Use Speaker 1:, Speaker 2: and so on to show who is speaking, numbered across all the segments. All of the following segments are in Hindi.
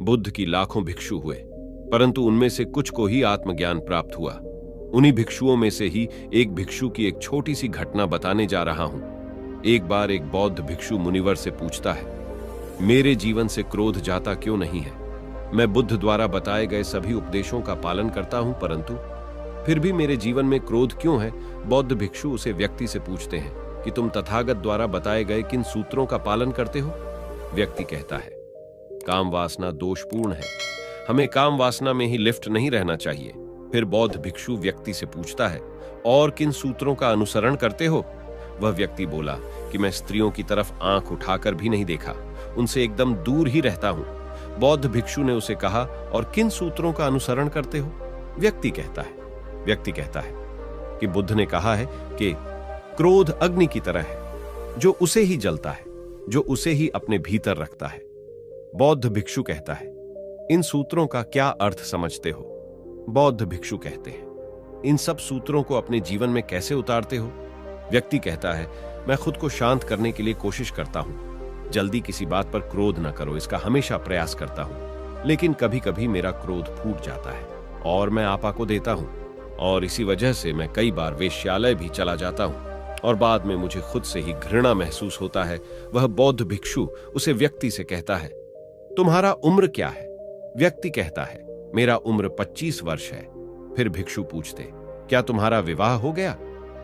Speaker 1: बुद्ध की लाखों भिक्षु हुए, परंतु उनमें से कुछ को ही आत्मज्ञान प्राप्त हुआ। उन्हीं भिक्षुओं में से ही एक भिक्षु की एक छोटी सी घटना बताने जा रहा हूं। एक बार एक बौद्ध भिक्षु मुनिवर से पूछता है, मेरे जीवन से क्रोध जाता क्यों नहीं है? मैं बुद्ध द्वारा बताए गए सभी उपदेशों का पालन करता हूं, परंतु फिर भी मेरे जीवन में क्रोध क्यों है? बौद्ध भिक्षु उसे व्यक्ति से पूछते हैं कि तुम तथागत द्वारा बताए गए किन सूत्रों का पालन करते हो? व्यक्ति कहता है, काम वासना दोषपूर्ण है, हमें काम वासना में ही लिप्त नहीं रहना चाहिए। फिर बौद्ध भिक्षु व्यक्ति से पूछता है, और किन सूत्रों का अनुसरण करते हो? वह व्यक्ति बोला कि मैं स्त्रियों की तरफ आंख उठाकर भी नहीं देखा, उनसे एकदम दूर ही रहता हूं। बौद्ध भिक्षु ने उसे कहा, और किन सूत्रों का अनुसरण करते हो? व्यक्ति कहता है कि बुद्ध ने कहा है कि क्रोध अग्नि की तरह है, जो उसे ही जलता है, जो उसे ही अपने भीतर रखता है। बौद्ध भिक्षु कहता है, इन सूत्रों का क्या अर्थ समझते हो? बौद्ध भिक्षु कहते हैं, इन सब सूत्रों को अपने जीवन में कैसे उतारते हो? व्यक्ति कहता है, मैं खुद को शांत करने के लिए कोशिश करता हूं। जल्दी किसी बात पर क्रोध न करो, इसका हमेशा प्रयास करता हूं, लेकिन कभी कभी मेरा क्रोध फूट जाता है और मैं आपा को देता हूं, और इसी वजह से मैं कई बार वेश्यालय भी चला जाता हूं और बाद में मुझे खुद से ही घृणा महसूस होता है। वह बौद्ध भिक्षु उसे व्यक्ति से कहता है, तुम्हारा उम्र क्या है? व्यक्ति कहता है, मेरा उम्र 25 वर्ष है। फिर भिक्षु पूछते, क्या तुम्हारा विवाह हो गया?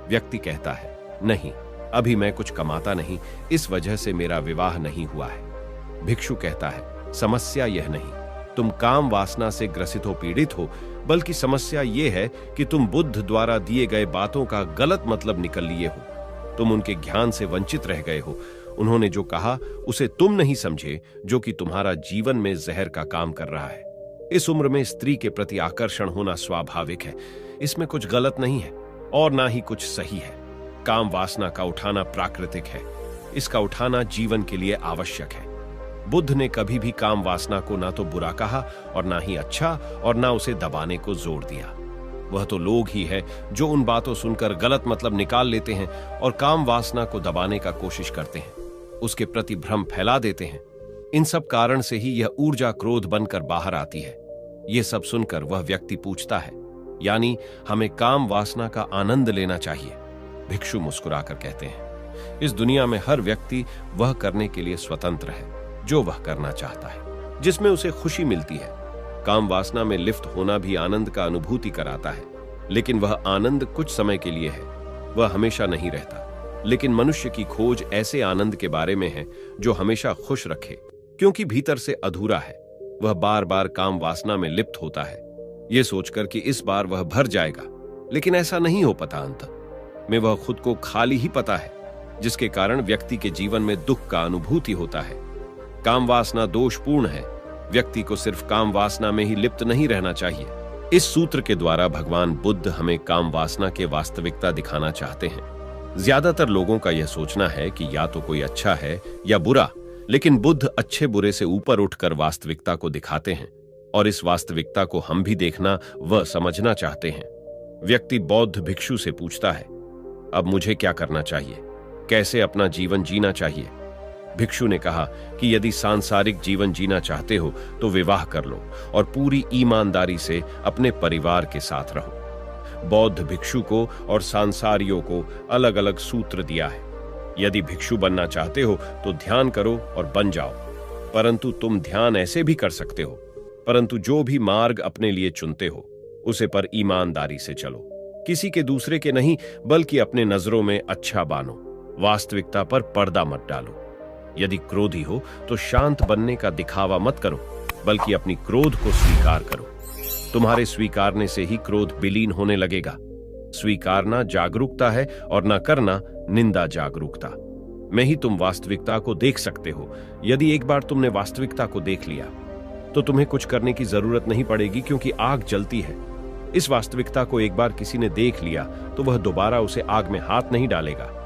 Speaker 1: व्यक्ति कहता है, नहीं, अभी मैं कुछ कमाता नहीं, इस वजह से मेरा विवाह नहीं हुआ है। भिक्षु कहता है, समस्या यह नहीं तुम काम वासना से ग्रसित हो, पीड़ित हो, बल्कि समस्या यह है कि तुम बुद्ध द्वारा दिए गए बातों का गलत मतलब निकल लिए हो। तुम उनके ज्ञान से वंचित रह गए हो। उन्होंने जो कहा उसे तुम नहीं समझे, जो कि तुम्हारा जीवन में जहर का काम कर रहा है। इस उम्र में स्त्री के प्रति आकर्षण होना स्वाभाविक है, इसमें कुछ गलत नहीं है और ना ही कुछ सही है। काम वासना का उठाना प्राकृतिक है, इसका उठाना जीवन के लिए आवश्यक है। बुद्ध ने कभी भी काम वासना को ना तो बुरा कहा और ना ही अच्छा, और ना उसे दबाने को जोर दिया। वह तो लोग ही है जो उन बातों सुनकर गलत मतलब निकाल लेते हैं और काम वासना को दबाने का कोशिश करते हैं, उसके प्रति भ्रम फैला देते हैं। इन सब कारण से ही यह ऊर्जा क्रोध बनकर बाहर आती है। यह सब सुनकर वह व्यक्ति पूछता है, यानी हमें काम वासना का आनंद लेना चाहिए? भिक्षु मुस्कुराकर कहते हैं, इस दुनिया में हर व्यक्ति वह करने के लिए स्वतंत्र है जो वह करना चाहता है, जिसमें उसे खुशी मिलती है। काम वासना में लिप्त होना भी आनंद का अनुभूति कराता है, लेकिन वह आनंद कुछ समय के लिए है, वह हमेशा नहीं रहता। लेकिन मनुष्य की खोज ऐसे आनंद के बारे में है जो हमेशा खुश रखे, क्योंकि भीतर से अधूरा है। वह बार बार काम वासना में लिप्त होता है, यह सोचकर कि इस बार वह भर जाएगा, लेकिन ऐसा नहीं हो पाता। अंत में वह खुद को खाली ही पाता है, जिसके कारण व्यक्ति के जीवन में दुख का अनुभूति होता है। काम वासना दोषपूर्ण है। व्यक्ति को सिर्फ काम वासना में ही लिप्त नहीं रहना चाहिए। इस सूत्र के द्वारा भगवान बुद्ध हमें काम वासना के वास्तविकता दिखाना चाहते हैं। ज्यादातर लोगों का यह सोचना है कि या तो कोई अच्छा है या बुरा, लेकिन बुद्ध अच्छे बुरे से ऊपर उठकर वास्तविकता को दिखाते हैं, और इस वास्तविकता को हम भी देखना व समझना चाहते हैं। व्यक्ति बौद्ध भिक्षु से पूछता है, अब मुझे क्या करना चाहिए? कैसे अपना जीवन जीना चाहिए? भिक्षु ने कहा कि यदि सांसारिक जीवन जीना चाहते हो तो विवाह कर लो और पूरी ईमानदारी से अपने परिवार के साथ रहो। बौद्ध भिक्षु को और सांसारियों को अलग अलग सूत्र दिया है। यदि भिक्षु बनना चाहते हो तो ध्यान करो और बन जाओ, परंतु तुम ध्यान ऐसे भी कर सकते हो, परंतु जो भी मार्ग अपने लिए चुनते हो उसे पर ईमानदारी से चलो, किसी के दूसरे के नहीं, बल्कि अपने नजरों में अच्छा बानो। वास्तविकता पर पर्दा मत डालो। यदि क्रोधी हो तो शांत बनने का दिखावा मत करो, बल्कि अपनी क्रोध को स्वीकार करो। तुम्हारे स्वीकारने से ही क्रोध विलीन होने लगेगा। स्वीकारना जागरूकता है और न करना निंदा जागरूकता में ही तुम वास्तविकता को देख सकते हो। यदि एक बार तुमने वास्तविकता को देख लिया तो तुम्हें कुछ करने की जरूरत नहीं पड़ेगी, क्योंकि आग जलती है। इस वास्तविकता को एक बार किसी ने देख लिया तो वह दोबारा उसे आग में हाथ नहीं डालेगा।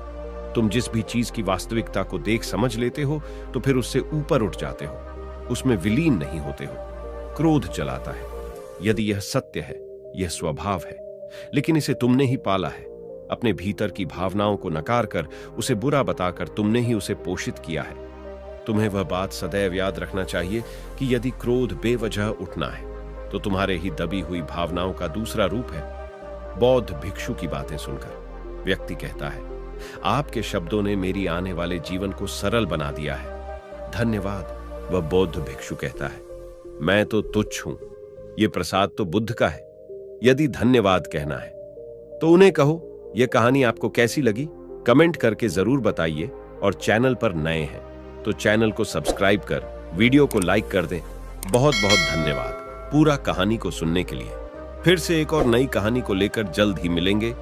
Speaker 1: तुम जिस भी चीज की वास्तविकता को देख समझ लेते हो तो फिर उससे ऊपर उठ जाते हो, उसमें विलीन नहीं होते हो। क्रोध जलाता है। यदि यह सत्य है, यह स्वभाव है, लेकिन इसे तुमने ही पाला है। अपने भीतर की भावनाओं को नकार कर, उसे बुरा बताकर तुमने ही उसे पोषित किया है। तुम्हें वह बात सदैव याद रखना चाहिए कि यदि क्रोध बेवजह उठना है तो तुम्हारे ही दबी हुई भावनाओं का दूसरा रूप है। बौद्ध भिक्षु की बातें सुनकर व्यक्ति कहता है, आपके शब्दों ने मेरी आने वाले जीवन को सरल बना दिया है। धन्यवाद। वह बौद्ध भिक्षु कहता है, मैं तो तुच्छ हूं, यह प्रसाद तो बुद्ध का है। यदि धन्यवाद कहना है तो उन्हें कहो। यह कहानी आपको कैसी लगी कमेंट करके जरूर बताइए, और चैनल पर नए हैं तो चैनल को सब्सक्राइब कर वीडियो को लाइक कर दें। बहुत बहुत धन्यवाद पूरा कहानी को सुनने के लिए। फिर से एक और नई कहानी को लेकर जल्द ही मिलेंगे।